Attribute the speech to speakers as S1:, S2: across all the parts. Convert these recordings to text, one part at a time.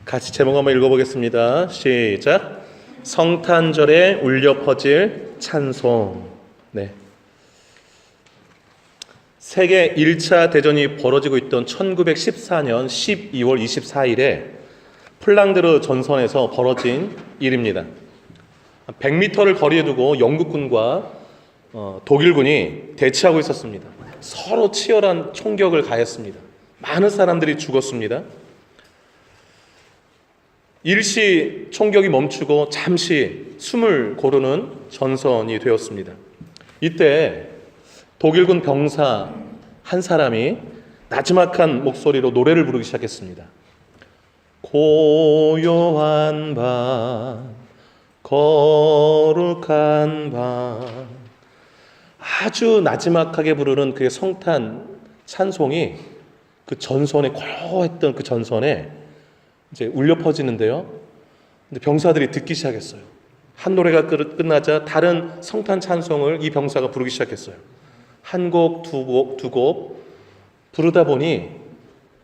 S1: 같이 제목 한번 읽어보겠습니다. 시작. 성탄절에 울려 퍼질 찬송. 네. 세계 1차 대전이 벌어지고 있던 1914년 12월 24일에 플랑드르 전선에서 벌어진 일입니다. 100m를 거리에 두고 영국군과 독일군이 대치하고 있었습니다. 서로 치열한 총격을 가했습니다. 많은 사람들이 죽었습니다. 일시 총격이 멈추고 잠시 숨을 고르는 전선이 되었습니다. 이때 독일군 병사 한 사람이 나지막한 목소리로 노래를 부르기 시작했습니다. 고요한 밤, 거룩한 밤. 아주 나지막하게 부르는 그의 성탄 찬송이 그 전선에 고요했던 그 전선에 이제 울려 퍼지는데요. 근데 병사들이 듣기 시작했어요. 한 노래가 끝나자 다른 성탄 찬송을 이 병사가 부르기 시작했어요. 한 곡, 두 곡 부르다 보니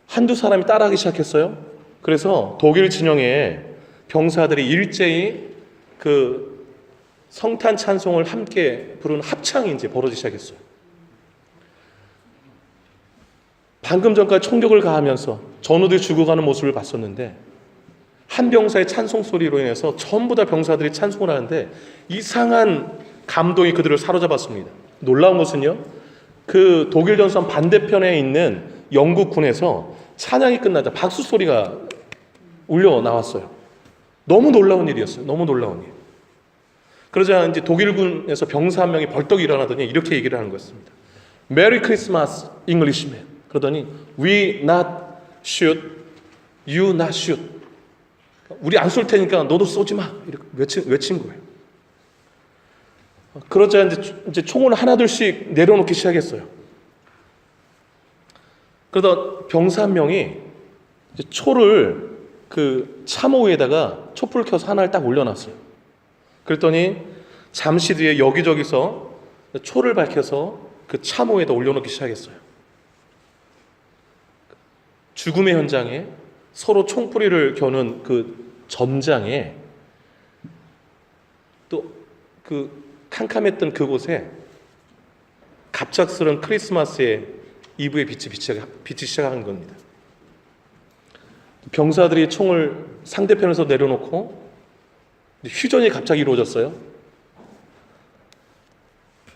S1: 한두 사람이 따라하기 시작했어요. 그래서 독일 진영의 병사들이 일제히 그 성탄 찬송을 함께 부르는 합창이 이제 벌어지기 시작했어요. 방금 전까지 총격을 가하면서 전우들이 죽어가는 모습을 봤었는데 한 병사의 찬송 소리로 인해서 전부 다 병사들이 찬송을 하는데 이상한 감동이 그들을 사로잡았습니다. 놀라운 것은요, 그 독일 전선 반대편에 있는 영국군에서 찬양이 끝나자 박수 소리가 울려 나왔어요. 너무 놀라운 일이었어요. 너무 놀라운 일. 그러자 이제 독일군에서 병사 한 명이 벌떡 일어나더니 이렇게 얘기를 하는 것입니다. Merry Christmas, Englishman. 그러더니 We not shoot, you not shoot. 우리 안 쏠 테니까 너도 쏘지 마. 이렇게 외친 거예요. 그러자 이제 총을 하나둘씩 내려놓기 시작했어요. 그러다 병사 한 명이 이제 초를 그 참호 위에다가 촛불을 켜서 하나를 딱 올려놨어요. 그랬더니 잠시 뒤에 여기저기서 초를 밝혀서 그 참호 위에다 올려놓기 시작했어요. 죽음의 현장에 서로 총뿌리를 겨눈 그 전장에 또 그 캄캄했던 그곳에 갑작스런 크리스마스의 이브의 빛이 시작한 겁니다. 병사들이 총을 상대편에서 내려놓고 휴전이 갑자기 이루어졌어요.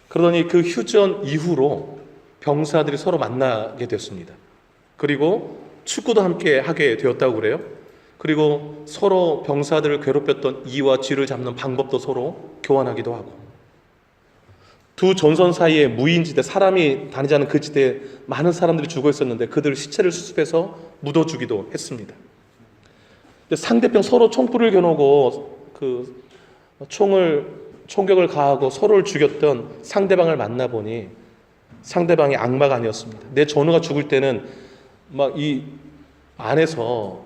S1: 그러더니 그 휴전 이후로 병사들이 서로 만나게 됐습니다. 그리고 축구도 함께 하게 되었다고 그래요. 그리고 서로 병사들을 괴롭혔던 이와 쥐를 잡는 방법도 서로 교환하기도 하고, 두 전선 사이에 무인지대, 사람이 다니지 않은 그 지대에 많은 사람들이 죽어 있었는데 그들 시체를 수습해서 묻어주기도 했습니다. 상대편 서로 총불을 겨누고 그 총격을 가하고 서로를 죽였던 상대방을 만나보니 상대방이 악마가 아니었습니다. 내 전우가 죽을 때는 막 이 안에서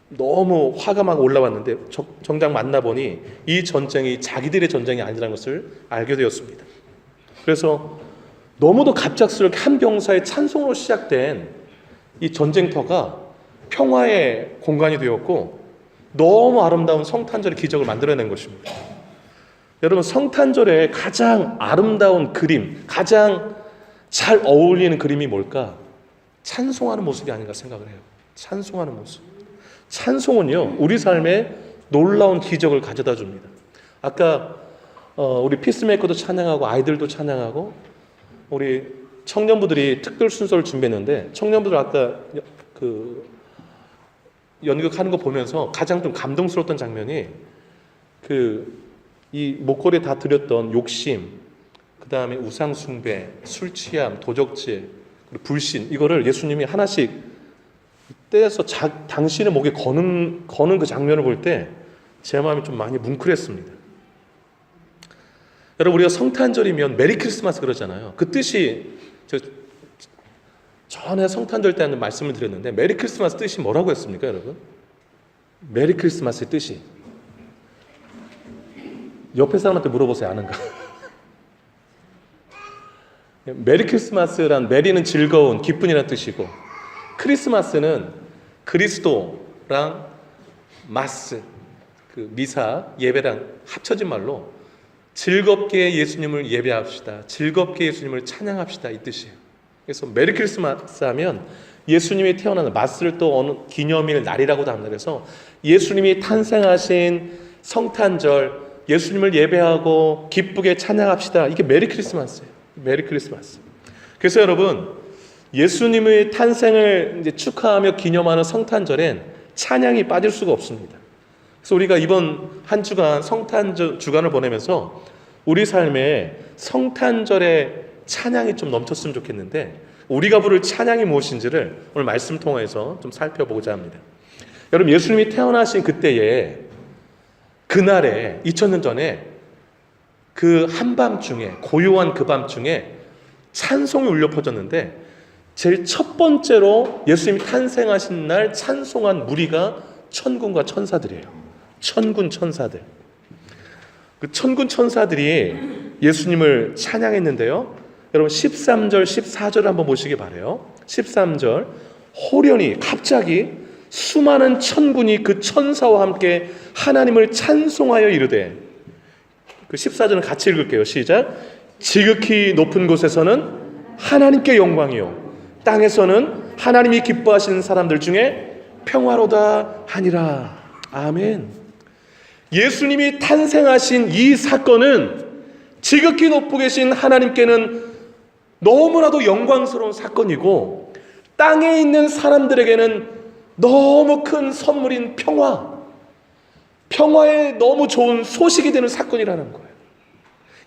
S1: 너무 화가 막 올라왔는데 정작 만나보니 이 전쟁이 자기들의 전쟁이 아니라는 것을 알게 되었습니다. 그래서 너무도 갑작스럽게 한 병사의 찬송으로 시작된 이 전쟁터가 평화의 공간이 되었고 너무 아름다운 성탄절의 기적을 만들어낸 것입니다. 여러분, 성탄절의 가장 아름다운 그림, 가장 잘 어울리는 그림이 뭘까? 찬송하는 모습이 아닌가 생각을 해요. 찬송하는 모습. 찬송은요, 우리 삶에 놀라운 기적을 가져다 줍니다. 아까 우리 피스메이커도 찬양하고 아이들도 찬양하고 우리 청년부들이 특별 순서를 준비했는데 청년부들 아까 그 연극하는 거 보면서 가장 좀 감동스러웠던 장면이 이 목걸이에 다 들였던 욕심, 그 다음에 우상숭배, 술취함, 도적질, 그리고 불신, 이거를 예수님이 하나씩 떼서 당신의 목에 거는 그 장면을 볼 때 제 마음이 좀 많이 뭉클했습니다. 여러분, 우리가 성탄절이면 메리 크리스마스 그러잖아요. 그 뜻이 전에 성탄절 때 하는 말씀을 드렸는데 메리 크리스마스 뜻이 뭐라고 했습니까, 여러분? 메리 크리스마스의 뜻이 옆에 사람한테 물어보세요. 아는가? 메리 크리스마스란, 메리는 즐거운, 기쁨이라는 뜻이고 크리스마스는 그리스도랑 마스, 그 미사, 예배랑 합쳐진 말로 즐겁게 예수님을 예배합시다, 즐겁게 예수님을 찬양합시다, 이 뜻이에요. 그래서 메리 크리스마스 하면 예수님이 태어나는, 마스를 또 어느 기념일 날이라고도 합니다. 그래서 예수님이 탄생하신 성탄절, 예수님을 예배하고 기쁘게 찬양합시다, 이게 메리 크리스마스예요. 메리 크리스마스. 그래서 여러분, 예수님의 탄생을 이제 축하하며 기념하는 성탄절엔 찬양이 빠질 수가 없습니다. 그래서 우리가 이번 한 주간 성탄절 주간을 보내면서 우리 삶에 성탄절의 찬양이 좀 넘쳤으면 좋겠는데, 우리가 부를 찬양이 무엇인지를 오늘 말씀 통해서 좀 살펴보고자 합니다. 여러분, 예수님이 태어나신 그때에, 그날에 2000년 전에 그 한밤중에, 고요한 그 밤중에 찬송이 울려 퍼졌는데, 제일 첫 번째로 예수님이 탄생하신 날 찬송한 무리가 천군과 천사들이에요. 천군 천사들. 그 천군 천사들이 예수님을 찬양했는데요, 여러분 13절 14절 한번 보시기 바라요. 13절, 호련히 갑자기 수많은 천군이 그 천사와 함께 하나님을 찬송하여 이르되, 그 14절은 같이 읽을게요. 시작. 지극히 높은 곳에서는 하나님께 영광이요, 땅에서는 하나님이 기뻐하시는 사람들 중에 평화로다 하니라. 아멘. 예수님이 탄생하신 이 사건은 지극히 높고 계신 하나님께는 너무나도 영광스러운 사건이고, 땅에 있는 사람들에게는 너무 큰 선물인 평화에 너무 좋은 소식이 되는 사건이라는 거예요.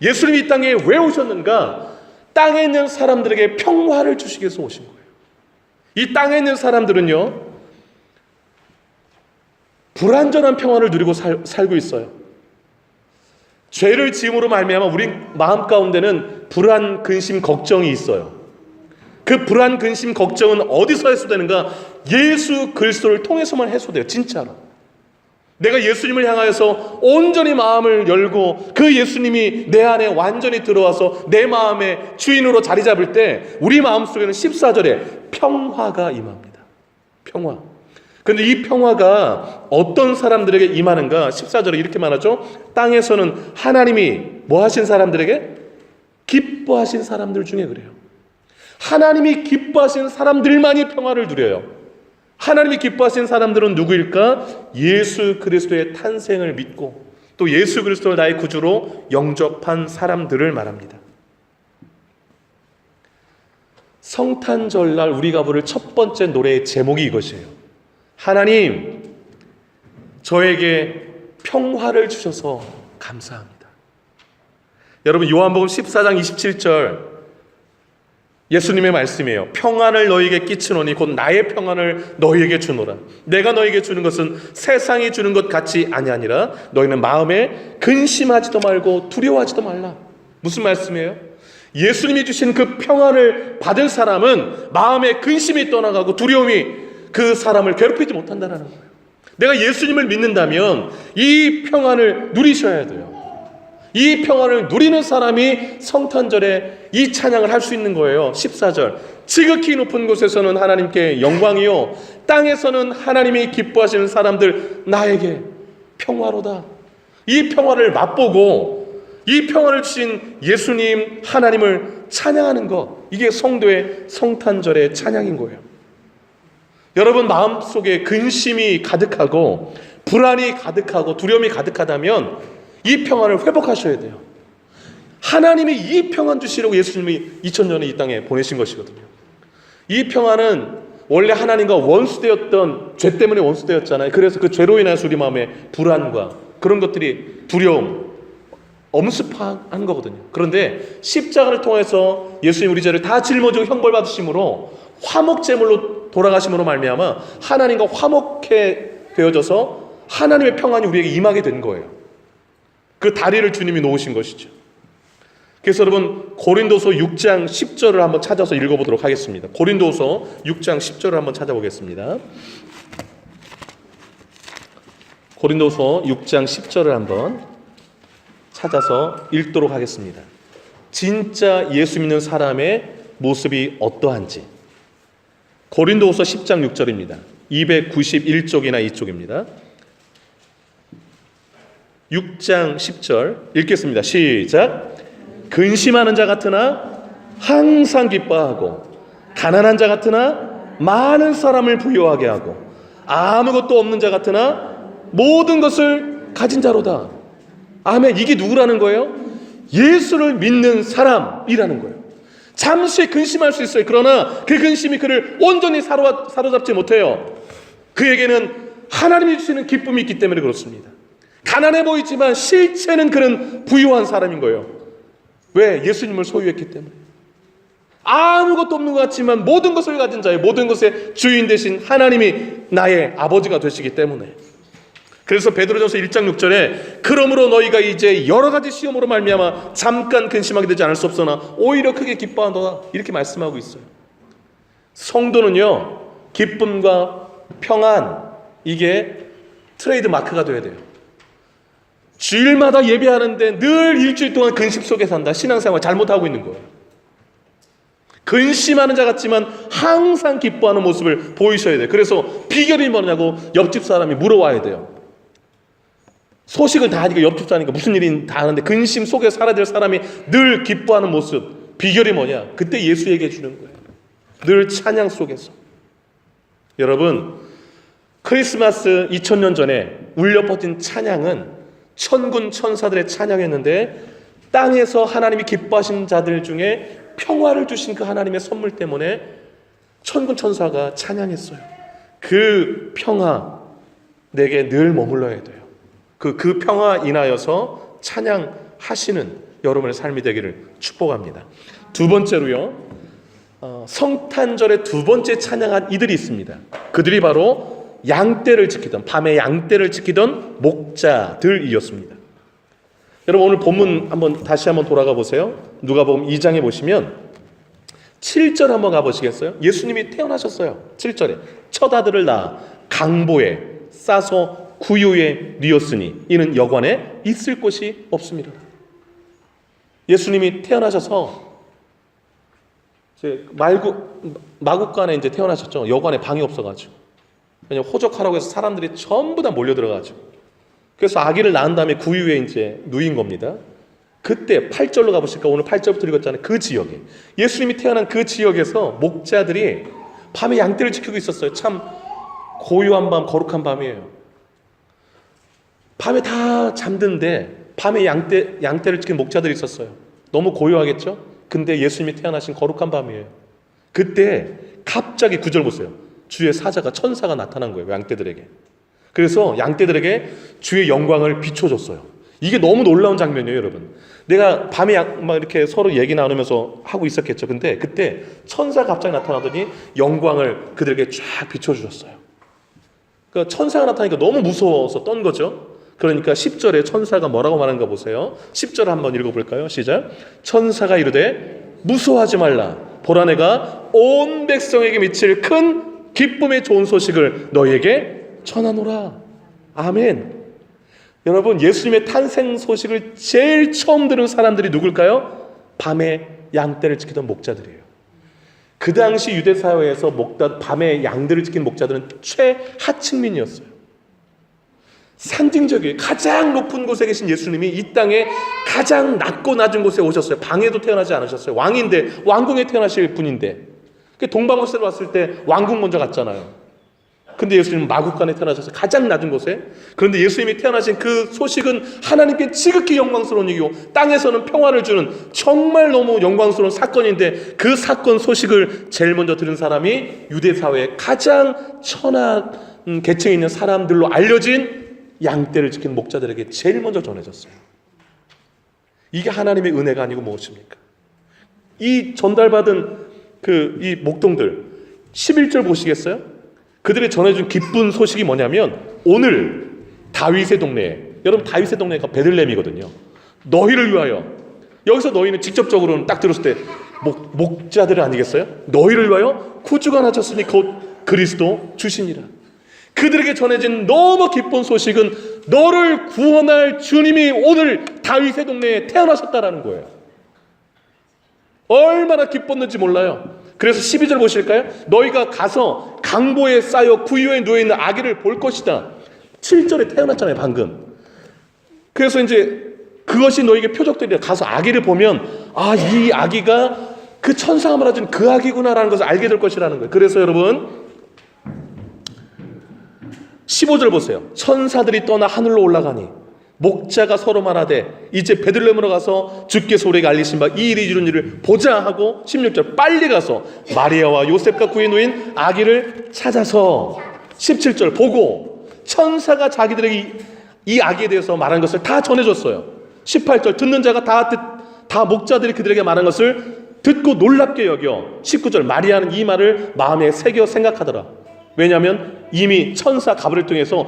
S1: 예수님이 이 땅에 왜 오셨는가? 땅에 있는 사람들에게 평화를 주시기 위해서 오신 거예요. 이 땅에 있는 사람들은요, 불완전한 평화를 누리고 살고 있어요. 죄를 지음으로 말미암아 우리 마음 가운데는 불안, 근심, 걱정이 있어요. 그 불안, 근심, 걱정은 어디서 해소되는가? 예수 그리스도를 통해서만 해소돼요. 진짜로. 내가 예수님을 향하여서 온전히 마음을 열고 그 예수님이 내 안에 완전히 들어와서 내 마음의 주인으로 자리 잡을 때 우리 마음속에는 14절에 평화가 임합니다. 평화. 근데 이 평화가 어떤 사람들에게 임하는가? 14절에 이렇게 말하죠. 땅에서는 하나님이 뭐 하신 사람들에게? 기뻐하신 사람들 중에 그래요. 하나님이 기뻐하신 사람들만이 평화를 누려요. 하나님이 기뻐하신 사람들은 누구일까? 예수 그리스도의 탄생을 믿고 또 예수 그리스도를 나의 구주로 영접한 사람들을 말합니다. 성탄절날 우리가 부를 첫 번째 노래의 제목이 이것이에요. 하나님, 저에게 평화를 주셔서 감사합니다. 여러분, 요한복음 14장 27절 예수님의 말씀이에요. 평안을 너희에게 끼치노니 곧 나의 평안을 너희에게 주노라. 내가 너희에게 주는 것은 세상이 주는 것 같이 아니하니라. 너희는 마음에 근심하지도 말고 두려워하지도 말라. 무슨 말씀이에요? 예수님이 주신 그 평안을 받은 사람은 마음에 근심이 떠나가고 두려움이 그 사람을 괴롭히지 못한다는 거예요. 내가 예수님을 믿는다면 이 평안을 누리셔야 돼요. 이 평안을 누리는 사람이 성탄절에 이 찬양을 할 수 있는 거예요. 14절, 지극히 높은 곳에서는 하나님께 영광이요, 땅에서는 하나님이 기뻐하시는 사람들 나에게 평화로다. 이 평화를 맛보고 이 평화를 주신 예수님 하나님을 찬양하는 것, 이게 성도의 성탄절의 찬양인 거예요. 여러분 마음속에 근심이 가득하고 불안이 가득하고 두려움이 가득하다면 이 평안을 회복하셔야 돼요. 하나님이 이 평안 주시려고 예수님이 2000년에 이 땅에 보내신 것이거든요. 이 평안은 원래 하나님과 원수되었던, 죄 때문에 원수되었잖아요. 그래서 그 죄로 인해서 우리 마음에 불안과 그런 것들이, 두려움, 엄습한 거거든요. 그런데 십자가를 통해서 예수님 우리 죄를 다 짊어지고 형벌받으심으로 화목제물로 돌아가심으로 말미암아 하나님과 화목해 되어져서 하나님의 평안이 우리에게 임하게 된 거예요. 그 다리를 주님이 놓으신 것이죠. 그래서 여러분 고린도서 6장 10절을 한번 찾아서 읽어보도록 하겠습니다. 고린도서 6장 10절을 한번 찾아보겠습니다. 고린도서 6장 10절을 한번 찾아서 읽도록 하겠습니다. 진짜 예수 믿는 사람의 모습이 어떠한지. 고린도서 10장 6절입니다. 291쪽이나 이쪽입니다. 6장 10절 읽겠습니다. 시작. 근심하는 자 같으나 항상 기뻐하고 가난한 자 같으나 많은 사람을 부유하게 하고 아무것도 없는 자 같으나 모든 것을 가진 자로다. 아멘. 이게 누구라는 거예요? 예수를 믿는 사람이라는 거예요. 잠시 근심할 수 있어요. 그러나 그 근심이 그를 온전히 사로잡지 못해요. 그에게는 하나님이 주시는 기쁨이 있기 때문에 그렇습니다. 가난해 보이지만 실체는 그는 부유한 사람인 거예요. 왜? 예수님을 소유했기 때문에. 아무것도 없는 것 같지만 모든 것을 가진 자의 모든 것의 주인 되신 하나님이 나의 아버지가 되시기 때문에. 그래서 베드로전서 1장 6절에 그러므로 너희가 이제 여러 가지 시험으로 말미암아 잠깐 근심하게 되지 않을 수 없으나 오히려 크게 기뻐한다, 이렇게 말씀하고 있어요. 성도는요, 기쁨과 평안, 이게 트레이드 마크가 돼야 돼요. 주일마다 예배하는데 늘 일주일 동안 근심 속에 산다. 신앙생활 잘못하고 있는 거예요. 근심하는 자 같지만 항상 기뻐하는 모습을 보이셔야 돼요. 그래서 비결이 뭐냐고 옆집 사람이 물어와야 돼요. 소식을 다 하니까 옆집 사니까 무슨 일이 다 아는데 근심 속에 살아야 될 사람이 늘 기뻐하는 모습, 비결이 뭐냐? 그때 예수 얘기해 주는 거예요. 늘 찬양 속에서. 여러분, 크리스마스 2000년 전에 울려 퍼진 찬양은 천군 천사들의 찬양이었는데 땅에서 하나님이 기뻐하신 자들 중에 평화를 주신 그 하나님의 선물 때문에 천군 천사가 찬양했어요. 그 평화 내게 늘 머물러야 돼요. 그 평화 인하여서 찬양하시는 여러분의 삶이 되기를 축복합니다. 두 번째로요, 성탄절의 두 번째 찬양한 이들이 있습니다. 그들이 바로 양떼를 지키던, 밤에 양떼를 지키던 목자들이었습니다. 여러분, 오늘 본문 다시 한번 돌아가 보세요. 누가복음 2장에 보시면 7절 한번 가보시겠어요? 예수님이 태어나셨어요. 7절에 첫 아들을 낳아 강보에 싸서 구유에 뉘었으니 이는 여관에 있을 곳이 없습니다. 예수님이 태어나셔서 마국간에 이제 태어나셨죠. 여관에 방이 없어가지고. 왜냐면 호적하라고 해서 사람들이 전부 다 몰려 들어가지고. 그래서 아기를 낳은 다음에 구유에 이제 누인 겁니다. 그때 8절로 가보실까? 오늘 8절부터 읽었잖아요. 그 지역에. 예수님이 태어난 그 지역에서 목자들이 밤에 양떼를 지키고 있었어요. 참 고요한 밤, 거룩한 밤이에요. 밤에 다 잠드는데 밤에 양떼를 지키는 목자들이 있었어요. 너무 고요하겠죠? 근데 예수님이 태어나신 거룩한 밤이에요. 그때 갑자기 9절 보세요. 주의 사자가, 천사가 나타난 거예요. 양떼들에게. 그래서 양떼들에게 주의 영광을 비춰줬어요. 이게 너무 놀라운 장면이에요, 여러분. 내가 밤에 막 이렇게 서로 얘기 나누면서 하고 있었겠죠. 근데 그때 천사가 갑자기 나타나더니 영광을 그들에게 쫙 비춰주셨어요. 그러니까 천사가 나타나니까 너무 무서워서 떤 거죠. 그러니까 10절에 천사가 뭐라고 말하는가 보세요. 10절 한번 읽어볼까요? 시작. 천사가 이르되 무서워하지 말라. 보라, 내가 온 백성에게 미칠 큰 기쁨의 좋은 소식을 너희에게 전하노라. 아멘. 여러분, 예수님의 탄생 소식을 제일 처음 들은 사람들이 누굴까요? 밤에 양떼를 지키던 목자들이에요. 그 당시 유대 사회에서 밤에 양들을 지키는 목자들은 최하층민이었어요. 상징적이에요. 가장 높은 곳에 계신 예수님이 이 땅에 가장 낮고 낮은 곳에 오셨어요. 방에도 태어나지 않으셨어요. 왕인데, 왕궁에 태어나실 분인데, 동방어세로 왔을 때 왕궁 먼저 갔잖아요. 근데 예수님은 마국간에 태어나셔서 가장 낮은 곳에. 그런데 예수님이 태어나신 그 소식은 하나님께 지극히 영광스러운 일이고 땅에서는 평화를 주는 정말 너무 영광스러운 사건인데, 그 사건 소식을 제일 먼저 들은 사람이 유대 사회의 가장 천한 계층에 있는 사람들로 알려진 양떼를 지키는 목자들에게 제일 먼저 전해졌어요. 이게 하나님의 은혜가 아니고 무엇입니까? 이 전달받은 이 목동들 11절 보시겠어요? 그들이 전해준 기쁜 소식이 뭐냐면, 오늘 다윗의 동네에, 여러분 다윗의 동네가 베들레헴이거든요. 너희를 위하여, 여기서 너희는 직접적으로는 딱 들었을 때 목자들 아니겠어요? 너희를 위하여 구주가 나셨으니 곧 그리스도 주시니라. 그들에게 전해진 너무 기쁜 소식은 너를 구원할 주님이 오늘 다윗의 동네에 태어나셨다라는 거예요. 얼마나 기뻤는지 몰라요. 그래서 12절 보실까요? 너희가 가서 강보에 쌓여 구유에 누워있는 아기를 볼 것이다. 7절에 태어났잖아요, 방금. 그래서 이제 그것이 너에게 표적들이라. 가서 아기를 보면 이 아기가 그 천사가 말해준 그 아기구나라는 것을 알게 될 것이라는 거예요. 그래서 여러분 15절 보세요. 천사들이 떠나 하늘로 올라가니 목자가 서로 말하되 이제 베들레헴으로 가서 주께서 우리에게 알리신 바 이 일이 이루는 일을 보자 하고 16절 빨리 가서 마리아와 요셉과 그의 누인 아기를 찾아서 17절 보고 천사가 자기들에게 이 아기에 대해서 말한 것을 다 전해줬어요. 18절 듣는 자가 다 목자들이 그들에게 말한 것을 듣고 놀랍게 여겨 19절 마리아는 이 말을 마음에 새겨 생각하더라. 왜냐하면 이미 천사 가브리엘 통해서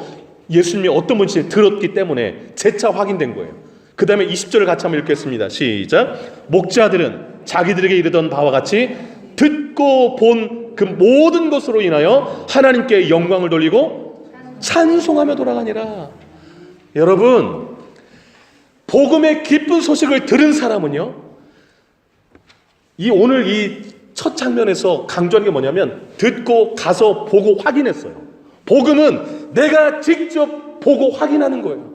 S1: 예수님이 어떤 분인지 들었기 때문에 재차 확인된 거예요. 그 다음에 20절을 같이 한번 읽겠습니다. 시작. 목자들은 자기들에게 이르던 바와 같이 듣고 본 그 모든 것으로 인하여 하나님께 영광을 돌리고 찬송하며 돌아가니라. 여러분, 복음의 기쁜 소식을 들은 사람은요, 오늘 이 첫 장면에서 강조하는 게 뭐냐면 듣고 가서 보고 확인했어요. 복음은 내가 직접 보고 확인하는 거예요.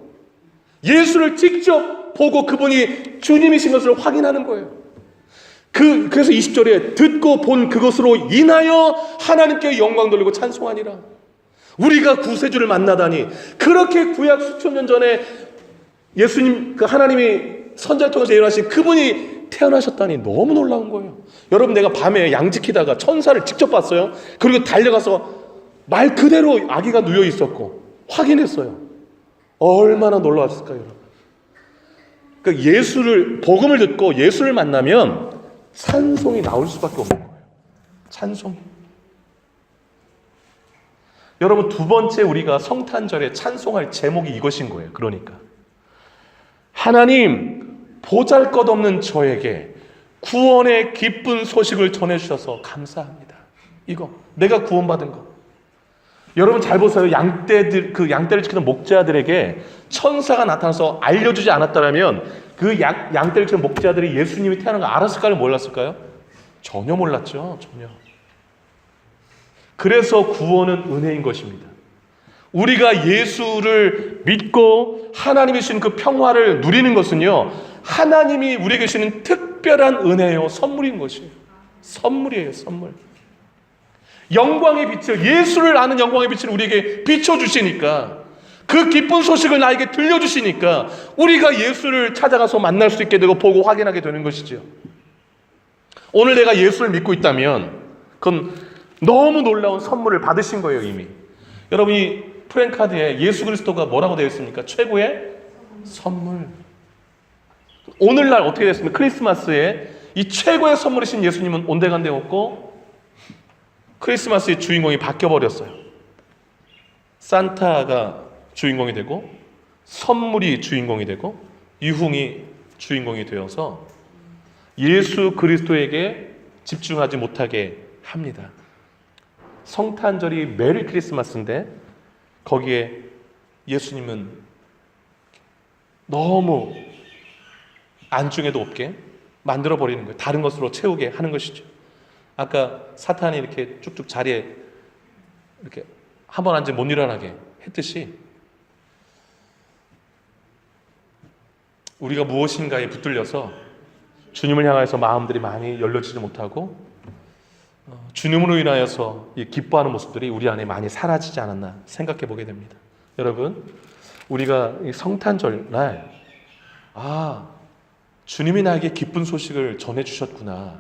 S1: 예수를 직접 보고 그분이 주님이신 것을 확인하는 거예요. 그래서 20절에 듣고 본 그것으로 인하여 하나님께 영광 돌리고 찬송하니라. 우리가 구세주를 만나다니, 그렇게 구약 수천 년 전에 예수님, 하나님이 선자를 통해서 예언하신 그분이 태어나셨다니 너무 놀라운 거예요. 여러분, 내가 밤에 양 지키다가 천사를 직접 봤어요. 그리고 달려가서 말 그대로 아기가 누워 있었고 확인했어요. 얼마나 놀라웠을까요, 여러분? 그러니까 복음을 듣고 예수를 만나면 찬송이 나올 수밖에 없는 거예요. 찬송이. 여러분, 두 번째 우리가 성탄절에 찬송할 제목이 이것인 거예요. 그러니까 하나님, 보잘것없는 저에게 구원의 기쁜 소식을 전해주셔서 감사합니다. 이거 내가 구원받은 거. 여러분 잘 보세요. 양떼를 지키는 목자들에게 천사가 나타나서 알려주지 않았다면 그 양떼를 지키는 목자들이 예수님이 태어난 거 알았을까요? 몰랐을까요? 전혀 몰랐죠. 전혀. 그래서 구원은 은혜인 것입니다. 우리가 예수를 믿고 하나님이 주신 그 평화를 누리는 것은요, 하나님이 우리에게 주시는 특별한 은혜요, 선물인 것이에요. 선물이에요, 선물. 영광의 빛을, 예수를 아는 영광의 빛을 우리에게 비춰주시니까, 그 기쁜 소식을 나에게 들려주시니까 우리가 예수를 찾아가서 만날 수 있게 되고 보고 확인하게 되는 것이죠. 오늘 내가 예수를 믿고 있다면 그건 너무 놀라운 선물을 받으신 거예요, 이미. 여러분이 프랜카드에 예수 그리스도가 뭐라고 되어 있습니까? 최고의 선물. 오늘날 어떻게 됐습니까? 크리스마스에 이 최고의 선물이신 예수님은 온데간데 없고 크리스마스의 주인공이 바뀌어버렸어요. 산타가 주인공이 되고 선물이 주인공이 되고 유흥이 주인공이 되어서 예수 그리스도에게 집중하지 못하게 합니다. 성탄절이 메리 크리스마스인데 거기에 예수님은 너무 안중에도 없게 만들어버리는 거예요. 다른 것으로 채우게 하는 것이죠. 아까 사탄이 이렇게 쭉쭉 자리에 이렇게 한 번 앉으면 못 일어나게 했듯이 우리가 무엇인가에 붙들려서 주님을 향해서 마음들이 많이 열려지지 못하고 주님으로 인하여서 기뻐하는 모습들이 우리 안에 많이 사라지지 않았나 생각해 보게 됩니다. 여러분, 우리가 이 성탄절 날 주님이 나에게 기쁜 소식을 전해주셨구나,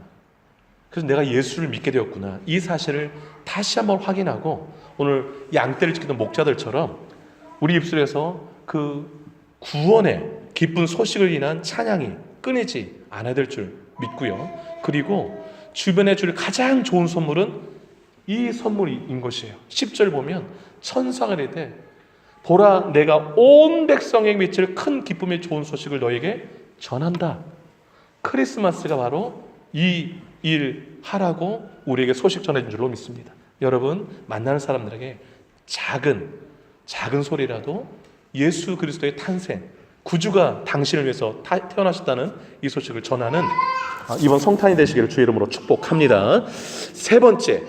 S1: 그래서 내가 예수를 믿게 되었구나, 이 사실을 다시 한번 확인하고 오늘 양떼를 지키던 목자들처럼 우리 입술에서 그 구원의 기쁜 소식을 인한 찬양이 끊이지 않아야 될 줄 믿고요. 그리고 주변에 줄 가장 좋은 선물은 이 선물인 것이에요. 10절 보면 천사가 이르되 보라, 내가 온 백성에게 미칠 큰 기쁨의 좋은 소식을 너에게 전한다. 크리스마스가 바로 이 일 하라고 우리에게 소식 전해준 줄로 믿습니다. 여러분, 만나는 사람들에게 작은 소리라도 예수 그리스도의 탄생, 구주가 당신을 위해서 태어나셨다는 이 소식을 전하는 이번 성탄이 되시기를 주의 이름으로 축복합니다. 세 번째,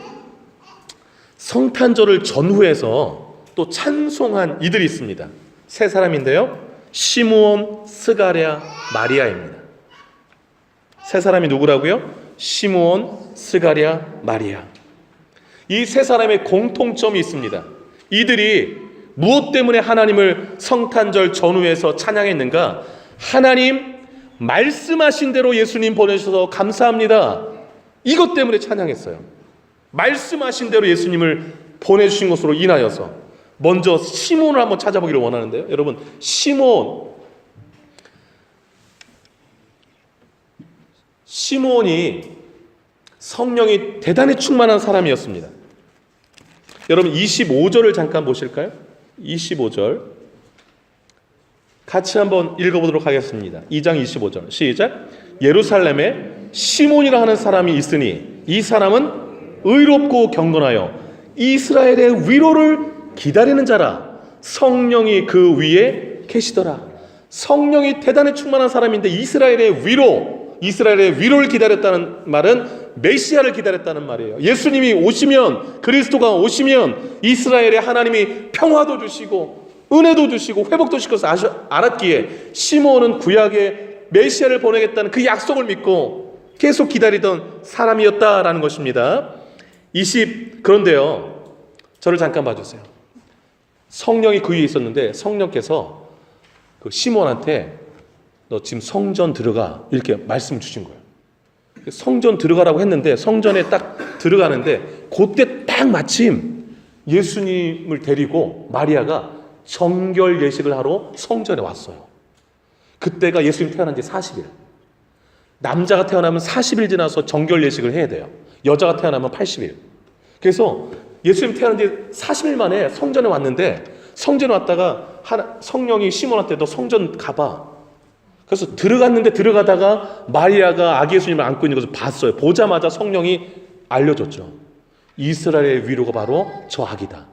S1: 성탄절을 전후해서 또 찬송한 이들이 있습니다. 세 사람인데요. 시므온, 스가랴, 마리아입니다. 세 사람이 누구라고요? 시므온, 스가랴, 마리아. 이 세 사람의 공통점이 있습니다. 이들이 무엇 때문에 하나님을 성탄절 전후에서 찬양했는가? 하나님 말씀하신 대로 예수님 보내주셔서 감사합니다. 이것 때문에 찬양했어요. 말씀하신 대로 예수님을 보내주신 것으로 인하여서. 먼저 시몬을 한번 찾아보기를 원하는데요. 여러분, 시몬이 성령이 대단히 충만한 사람이었습니다. 여러분 25절을 잠깐 보실까요? 25절 같이 한번 읽어보도록 하겠습니다. 2장 25절 시작. 예루살렘에 시몬이라 하는 사람이 있으니 이 사람은 의롭고 경건하여 이스라엘의 위로를 기다리는 자라. 성령이 그 위에 계시더라. 성령이 대단히 충만한 사람인데 이스라엘의 위로를 기다렸다는 말은 메시아를 기다렸다는 말이에요. 예수님이 오시면, 그리스도가 오시면 이스라엘에 하나님이 평화도 주시고 은혜도 주시고 회복도 시킬 것을 알았기에 시몬은 구약의 메시아를 보내겠다는 그 약속을 믿고 계속 기다리던 사람이었다라는 것입니다. 그런데요, 저를 잠깐 봐주세요. 성령이 그 위에 있었는데 성령께서 그 시몬한테 너 지금 성전 들어가 이렇게 말씀 주신 거예요. 성전 들어가라고 했는데 성전에 딱 들어가는데 그때 딱 마침 예수님을 데리고 마리아가 정결 예식을 하러 성전에 왔어요. 그때가 예수님 태어난 지 40일. 남자가 태어나면 40일 지나서 정결 예식을 해야 돼요. 여자가 태어나면 80일. 그래서 예수님 태어난 지 40일 만에 성전에 왔는데 성전에 왔다가 성령이 시몬한테 너 성전 가봐. 그래서 들어가다가 마리아가 아기 예수님을 안고 있는 것을 봤어요. 보자마자 성령이 알려줬죠. 이스라엘의 위로가 바로 저 아기다.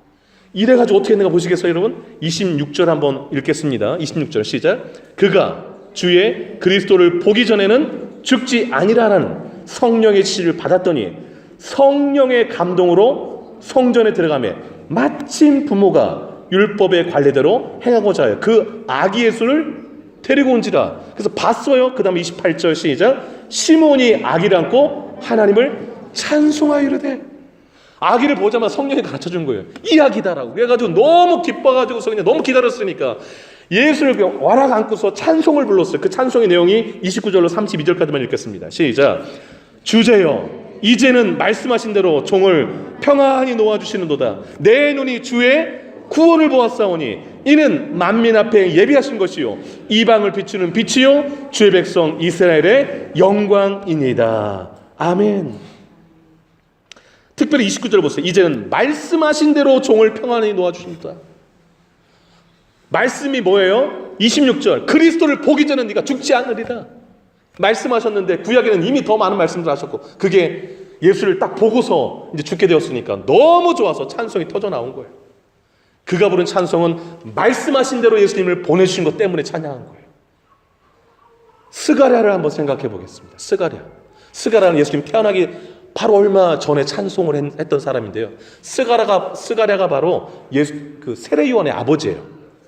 S1: 이래가지고 어떻게 했는가 보시겠어요, 여러분? 26절 한번 읽겠습니다. 26절 시작. 그가 주의 그리스도를 보기 전에는 죽지 아니라는 성령의 지시를 받았더니 성령의 감동으로 성전에 들어가며 마침 부모가 율법의 관례대로 행하고자 하여 그 아기 예수를 데리고 온지라. 그래서 봤어요. 그 다음에 28절 시작. 시몬이 아기를 안고 하나님을 찬송하여 이르되. 아기를 보자마자 성령이 가르쳐준 거예요. 이 아기다라고. 그래가지고 너무 기뻐가지고서 그냥 너무 기다렸으니까 예수를 와락 안고서 찬송을 불렀어요. 그 찬송의 내용이 29절로 32절까지만 읽겠습니다. 시작. 주제여 이제는 말씀하신 대로 종을 평안히 놓아주시는도다. 내 눈이 주의 구원을 보았사오니 이는 만민 앞에 예비하신 것이요 이방을 비추는 빛이요 주의 백성 이스라엘의 영광이니이다. 아멘. 특별히 29절 보세요. 이제는 말씀하신 대로 종을 평안히 놓아주십니다. 말씀이 뭐예요? 26절 그리스도를 보기 전에 네가 죽지 않으리라 말씀하셨는데 구약에는 이미 더 많은 말씀들 하셨고 그게 예수를 딱 보고서 이제 죽게 되었으니까 너무 좋아서 찬송이 터져 나온 거예요. 그가 부른 찬송은 말씀하신 대로 예수님을 보내주신 것 때문에 찬양한 거예요. 스가랴를 한번 생각해 보겠습니다. 스가랴는 예수님 태어나기 바로 얼마 전에 찬송을 했던 사람인데요. 스가랴가 바로 그 세례 요한의 아버지예요.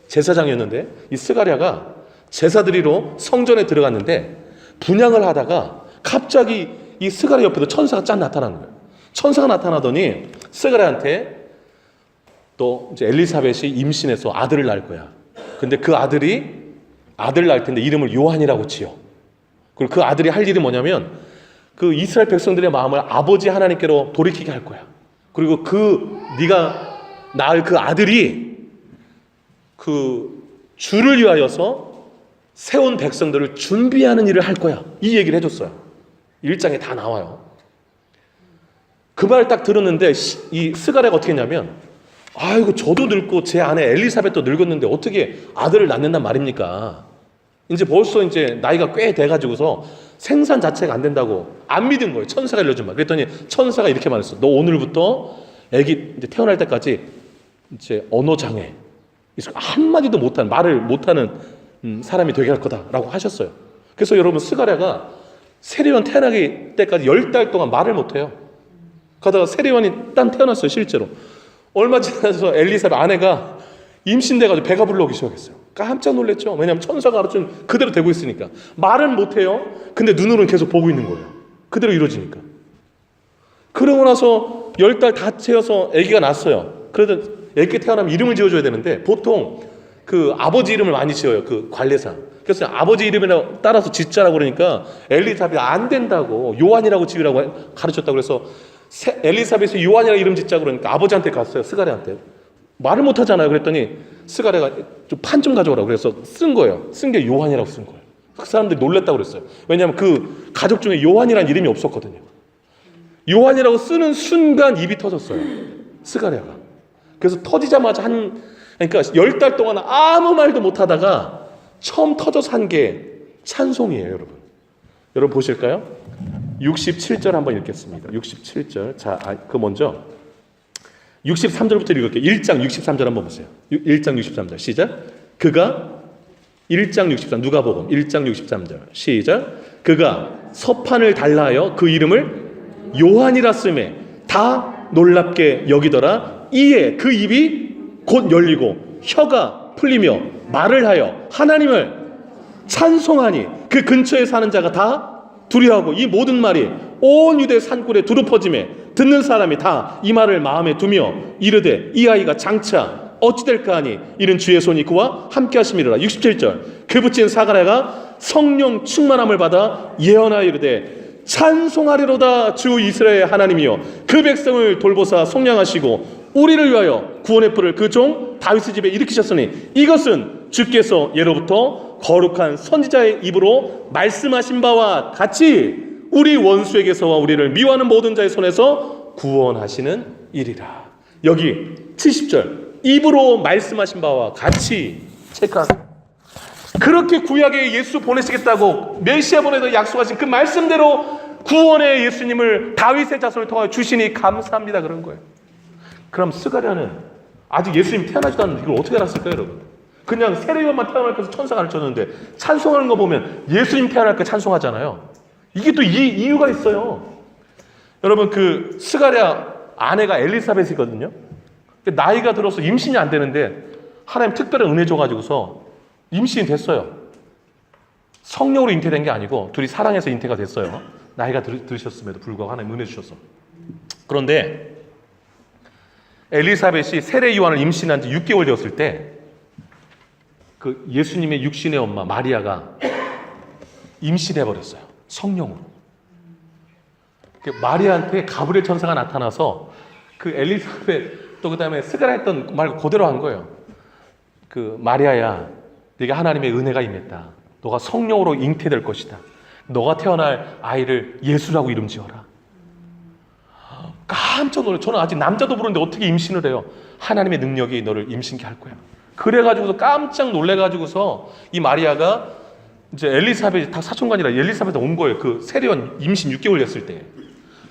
S1: 제사장이었는데 이 스가랴가 제사 드리러 성전에 들어갔는데 분향을 하다가 갑자기 이 스가랴 옆에도 천사가 짠 나타나는 거예요. 천사가 나타나더니 스가랴한테 또 이제 엘리사벳이 임신해서 아들을 낳을 거야. 근데 그 아들을 낳을 텐데 이름을 요한이라고 지어. 그리고 그 아들이 할 일이 뭐냐면 그 이스라엘 백성들의 마음을 아버지 하나님께로 돌이키게 할 거야. 그리고 네가 낳을 그 아들이 그 주를 위하여서 세운 백성들을 준비하는 일을 할 거야. 이 얘기를 해줬어요. 1장에 다 나와요. 그 말을 딱 들었는데 이 스가랴가 어떻게 했냐면 아이고 저도 늙고 제 아내 엘리사벳도 늙었는데 어떻게 아들을 낳는단 말입니까? 이제 벌써 이제 나이가 꽤 돼가지고서 생산 자체가 안 된다고 안 믿은 거예요. 천사가 알려준 말. 그랬더니 천사가 이렇게 말했어. 너 오늘부터 아기 이제 태어날 때까지 이제 언어 장애, 한마디도 못하는 말을 못하는 사람이 되게 할 거다라고 하셨어요. 그래서 여러분 스가랴가 세례요한 태어나기 때까지 10달 동안 말을 못해요. 그러다가 세례요한이 딱 태어났어요. 실제로. 얼마 지나서 엘리사벳 아내가 임신돼가지고 배가 불러오기 시작했어요. 깜짝 놀랐죠. 왜냐하면 천사가 가르친 그대로 되고 있으니까. 말은 못해요. 근데 눈으로는 계속 보고 있는 거예요. 그대로 이루어지니까. 그러고 나서 10달 다 채워서 아기가 났어요. 그래도 아기 태어나면 이름을 지어줘야 되는데 보통 그 아버지 이름을 많이 지어요. 그 관례상. 그래서 아버지 이름에 따라서 짓자라고 그러니까 엘리사벳이 안 된다고 요한이라고 지으라고 가르쳤다고 그래서 엘리사벳이 요한이라고 이름 짓자 그러니까 아버지한테 갔어요. 스가랴한테. 말을 못 하잖아요. 그랬더니 스가랴가 좀 판 좀 가져오라고 그래서 쓴 거예요. 쓴 게 요한이라고 쓴 거예요. 그 사람들이 놀랬다고 그랬어요. 왜냐하면 그 가족 중에 요한이라는 이름이 없었거든요. 요한이라고 쓰는 순간 입이 터졌어요. 스가랴가. 그래서 터지자마자 그러니까 10달 동안 아무 말도 못 하다가 처음 터져서 한 게 찬송이에요, 여러분. 여러분 보실까요? 67절 한번 읽겠습니다. 67절. 자, 그 먼저 63절부터 읽을게요. 1장 63절 한번 보세요. 1장 63절 시작. 그가 1장 63 누가복음 1장 63절 시작. 그가 서판을 달라 하여 그 이름을 요한이라 쓰매 다 놀랍게 여기더라. 이에 그 입이 곧 열리고 혀가 풀리며 말을 하여 하나님을 찬송하니 그 근처에 사는 자가 다 두려워하고 이 모든 말이 온 유대 산골에 두루 퍼지매 듣는 사람이 다 이 말을 마음에 두며 이르되 이 아이가 장차 어찌 될까 하니 이는 주의 손이 그와 함께 하심이라. 67절 그 붙인 사가랴가 성령 충만함을 받아 예언하여 이르되 찬송하리로다 주 이스라엘 하나님이여 그 백성을 돌보사 속량하시고 우리를 위하여 구원의 뿔을 그 종 다윗의 집에 일으키셨으니 이것은 주께서 예로부터 거룩한 선지자의 입으로 말씀하신 바와 같이 우리 원수에게서와 우리를 미워하는 모든 자의 손에서 구원하시는 일이라. 여기 70절 입으로 말씀하신 바와 같이 체크하세요. 그렇게 구약에 예수 보내시겠다고 메시아 보내서 약속하신 그 말씀대로 구원의 예수님을 다윗의 자손을 통하여 주시니 감사합니다 그런 거예요. 그럼 스가랴는 아직 예수님 태어나지도 않는데 이걸 어떻게 알았을까요, 여러분? 그냥 세례요한만 태어날 것을 천사가 가르쳤는데 찬송하는 거 보면 예수님 태어날 때 찬송하잖아요. 이게 또 이유가 있어요. 여러분 그 스가랴 아내가 엘리사벳이거든요. 나이가 들어서 임신이 안 되는데 하나님 특별한 은혜 줘가지고서 임신이 됐어요. 성령으로 잉태된 게 아니고 둘이 사랑해서 잉태가 됐어요. 나이가 들으셨음에도 불구하고 하나님 은혜 주셔서. 그런데 엘리사벳이 세례 요한을 임신한 지 6개월 되었을 때 그 예수님의 육신의 엄마 마리아가 임신해 버렸어요. 성령으로. 마리아한테 가브리엘 천사가 나타나서 그 엘리사벳 또 그다음에 스가랴 했던 말 그대로 한 거예요. 그 마리아야, 네가 하나님의 은혜가 임했다. 너가 성령으로 잉태될 것이다. 너가 태어날 아이를 예수라고 이름 지어라. 깜짝 놀라요. 저는 아직 남자도 부르는데 어떻게 임신을 해요? 하나님의 능력이 너를 임신케 할 거야. 그래가지고서 깜짝 놀래가지고서 이 마리아가 이제 엘리사벳이 다 사촌가 아니라 엘리사벳에 온 거예요. 그 세례원 임신 6개월 됐을 때.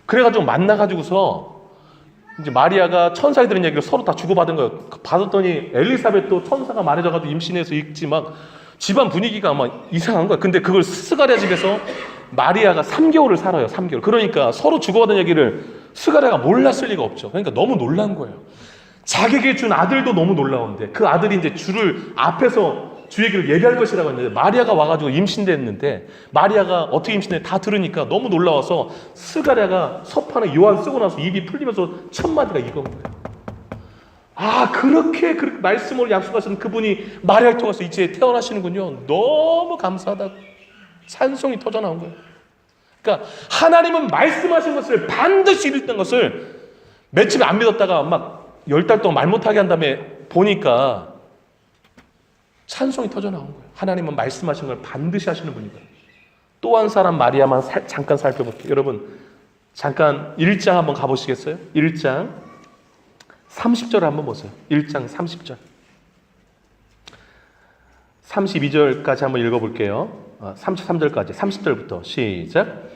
S1: 그래가지고 만나가지고서 이제 마리아가 천사에 들은 얘기를 서로 다 주고받은 거예요. 받았더니 엘리사벳도 천사가 말해줘가지고 임신해서 있지 막 집안 분위기가 막 이상한 거야. 근데 그걸 스가랴 집에서 마리아가 3개월을 살아요. 3개월. 그러니까 서로 주고받은 얘기를 스가랴가 몰랐을 리가 없죠. 그러니까 너무 놀란 거예요. 자기에게 준 아들도 너무 놀라운데 그 아들이 이제 주를 앞에서 주 얘기를 얘기할 것이라고 했는데 마리아가 와가지고 임신됐는데 마리아가 어떻게 임신해 다 들으니까 너무 놀라워서 스가랴가 서판에 요한 쓰고 나서 입이 풀리면서 첫 마디가 이건 거예요. 아 그렇게 말씀으로 약속하신 그분이 마리아를 통해서 이제 태어나시는군요. 너무 감사하다고 찬송이 터져 나온 거예요. 그러니까 하나님은 말씀하신 것을 반드시 이루는 것을 며칠 안 믿었다가 막 10달 동안 말 못하게 한 다음에 보니까 찬송이 터져 나온 거예요. 하나님은 말씀하신 걸 반드시 하시는 분이다. 또 한 사람 마리아만 잠깐 살펴볼게요. 여러분 잠깐 1장 한번 가보시겠어요? 1장 30절 한번 보세요. 1장 30절 32절까지 한번 읽어볼게요. 33절까지 30절부터 시작.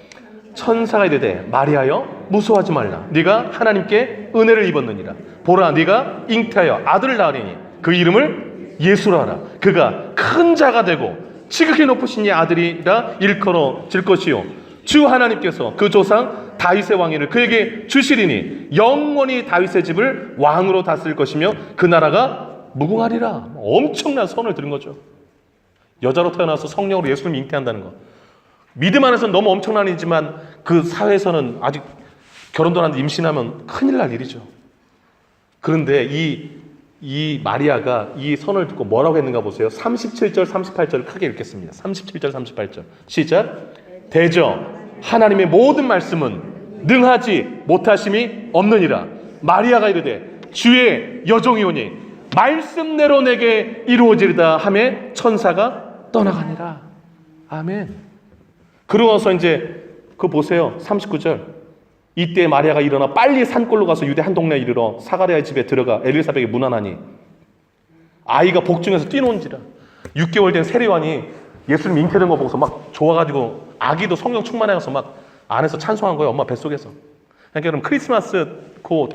S1: 천사가 이르되 마리아여 무서워하지 말라. 네가 하나님께 은혜를 입었느니라. 보라 네가 잉태하여 아들을 낳으리니 그 이름을 예수라 하라. 그가 큰 자가 되고 지극히 높으신 이 아들이라 일컬어질 것이요 주 하나님께서 그 조상 다윗의 왕위를 그에게 주시리니 영원히 다윗의 집을 왕으로 다스릴 것이며 그 나라가 무궁하리라. 엄청난 선을 들은 거죠. 여자로 태어나서 성령으로 예수님을 잉태한다는 거. 믿음 안에서는 너무 엄청난 일이지만 그 사회에서는 아직 결혼도 안 했는데 임신하면 큰일 날 일이죠. 그런데 이 마리아가 이 선을 듣고 뭐라고 했는가 보세요. 37절, 38절을 크게 읽겠습니다. 37절, 38절. 시작. 대저 하나님의 모든 말씀은 능하지 못하심이 없느니라. 마리아가 이르되 주의 여종이오니 말씀대로 내게 이루어지리다 하매 천사가 떠나가니라. 아멘. 그러고서 이제 그거 보세요. 39절. 이때 마리아가 일어나 빨리 산골로 가서 유대 한 동네에 이르러 사가랴의 집에 들어가 엘리사벳에게 문안하니 아이가 복중에서 뛰노는지라. 6개월 된 세례요한이 예수님 잉태된 거 보고서 막 좋아가지고 아기도 성령 충만해서 막 안에서 찬송한 거예요. 엄마 뱃속에서. 그러니까 여러분 크리스마스 그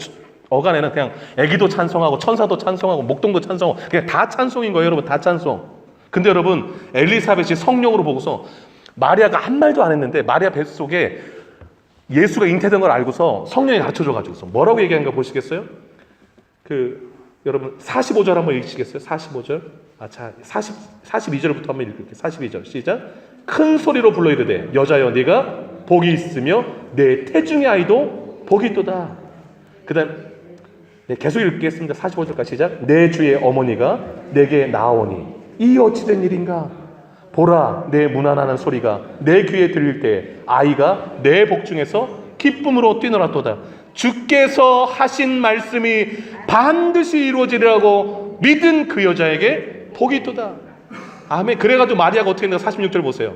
S1: 어간에는 그냥 아기도 찬송하고 천사도 찬송하고 목동도 찬송하고 그냥 다 찬송인 거예요. 여러분 다 찬송. 근데 여러분 엘리사벳이 성령으로 보고서 마리아가 한 말도 안 했는데 마리아 뱃속에 예수가 잉태된 걸 알고서 성령이 가르쳐줘가지고 뭐라고 얘기하는 거 보시겠어요? 여러분 45절 한번 읽으시겠어요? 45절. 42절부터 한번 읽을게요. 42절 시작. 큰 소리로 불러 이르되 여자여 네가 복이 있으며 내 태중의 아이도 복이 있도다. 그 다음 계속 읽겠습니다. 45절까지 시작. 내 주의 어머니가 내게 나오니 이 어찌된 일인가. 보라 내 문안하는 소리가 내 귀에 들릴 때 아이가 내 복중에서 기쁨으로 뛰놀았도다. 주께서 하신 말씀이 반드시 이루어지리라고 믿은 그 여자에게 복이 있도다. 아멘. 그래가지고 마리아가 어떻게 했는가 46절 보세요.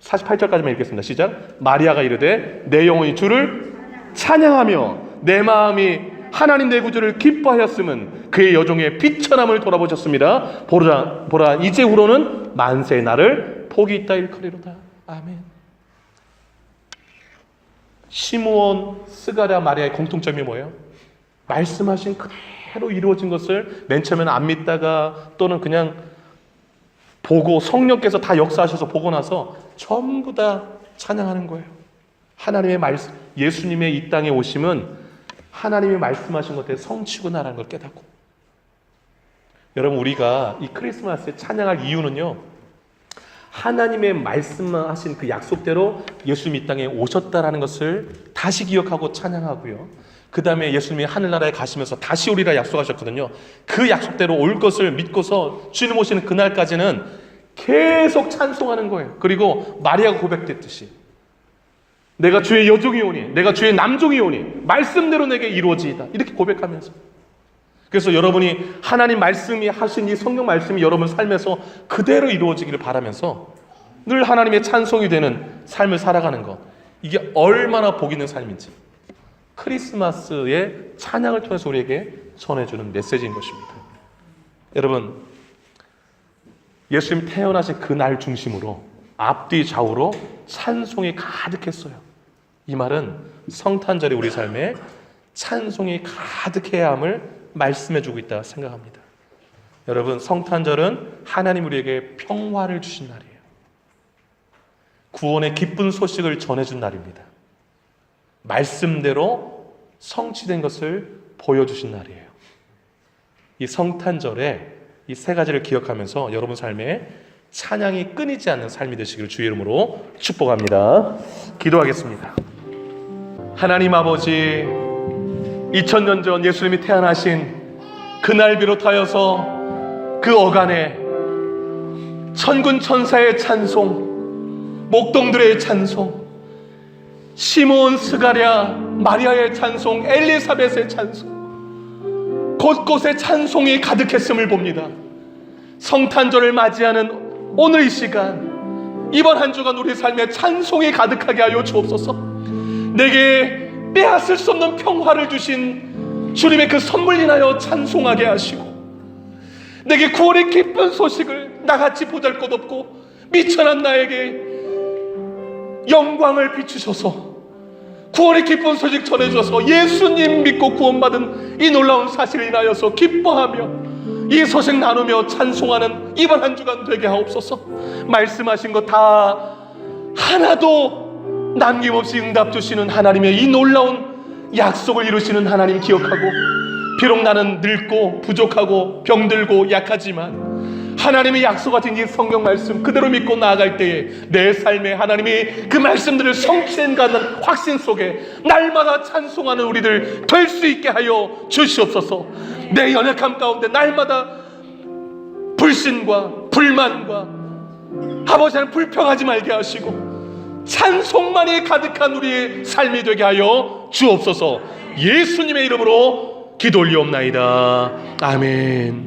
S1: 48절까지만 읽겠습니다. 시작. 마리아가 이르되 내 영혼이 주를 찬양하며 내 마음이 하나님 내 구주를 기뻐하였음은 그의 여종의 비천함을 돌아보셨습니다. 보라 이제후로는 만세 나를 복이 있다 일컬이로다. 아멘. 시므온, 스가랴, 마리아의 공통점이 뭐예요? 말씀하신 그대로 이루어진 것을 맨 처음에는 안 믿다가 또는 그냥 보고 성령께서 다 역사하셔서 보고 나서 전부 다 찬양하는 거예요. 하나님의 말씀, 예수님의 이 땅에 오심은 하나님이 말씀하신 것에 성취구나라는 걸 깨닫고. 여러분 우리가 이 크리스마스에 찬양할 이유는요, 하나님의 말씀하신 그 약속대로 예수님이 이 땅에 오셨다라는 것을 다시 기억하고 찬양하고요. 그 다음에 예수님이 하늘나라에 가시면서 다시 오리라 약속하셨거든요. 그 약속대로 올 것을 믿고서 주님 오시는 그날까지는 계속 찬송하는 거예요. 그리고 마리아가 고백됐듯이 내가 주의 여종이 오니 내가 주의 남종이 오니 말씀대로 내게 이루어지이다. 이렇게 고백하면서. 그래서 여러분이 하나님 말씀이 하신 이 성경 말씀이 여러분 삶에서 그대로 이루어지기를 바라면서 늘 하나님의 찬송이 되는 삶을 살아가는 것, 이게 얼마나 복 있는 삶인지 크리스마스의 찬양을 통해서 우리에게 전해주는 메시지인 것입니다. 여러분 예수님 태어나신 그날 중심으로 앞뒤 좌우로 찬송이 가득했어요. 이 말은 성탄절이 우리 삶에 찬송이 가득해야 함을 말씀해주고 있다 생각합니다. 여러분 성탄절은 하나님 우리에게 평화를 주신 날이에요. 구원의 기쁜 소식을 전해준 날입니다. 말씀대로 성취된 것을 보여주신 날이에요. 이 성탄절에 이 세 가지를 기억하면서 여러분 삶에 찬양이 끊이지 않는 삶이 되시기를 주의 이름으로 축복합니다. 기도하겠습니다. 하나님 아버지, 2000년 전 예수님이 태어나신 그날 비롯하여서 그 어간에 천군 천사의 찬송, 목동들의 찬송, 시므온, 스가랴, 마리아의 찬송, 엘리사벳의 찬송, 곳곳에 찬송이 가득했음을 봅니다. 성탄절을 맞이하는 오늘 이 시간, 이번 한 주간 우리 삶에 찬송이 가득하게 하여 주옵소서. 내게 빼앗을 수 없는 평화를 주신 주님의 그 선물 인하여 찬송하게 하시고, 내게 구원의 기쁜 소식을 나같이 보잘것없고 미천한 나에게 영광을 비추셔서 구원의 기쁜 소식 전해주셔서 예수님 믿고 구원받은 이 놀라운 사실을 인하여서 기뻐하며 이 소식 나누며 찬송하는 이번 한 주간 되게 하옵소서. 말씀하신 것 다 하나도 남김없이 응답 주시는 하나님의 이 놀라운 약속을 이루시는 하나님 기억하고, 비록 나는 늙고 부족하고 병들고 약하지만 하나님의 약속하신 이 성경 말씀 그대로 믿고 나아갈 때에 내 삶에 하나님이 그 말씀들을 성취한다는 확신 속에 날마다 찬송하는 우리들 될 수 있게 하여 주시옵소서. 내 연약함 가운데 날마다 불신과 불만과 아버지 하나님 불평하지 말게 하시고 찬송만이 가득한 우리의 삶이 되게 하여 주옵소서. 예수님의 이름으로 기도 올리옵나이다. 아멘.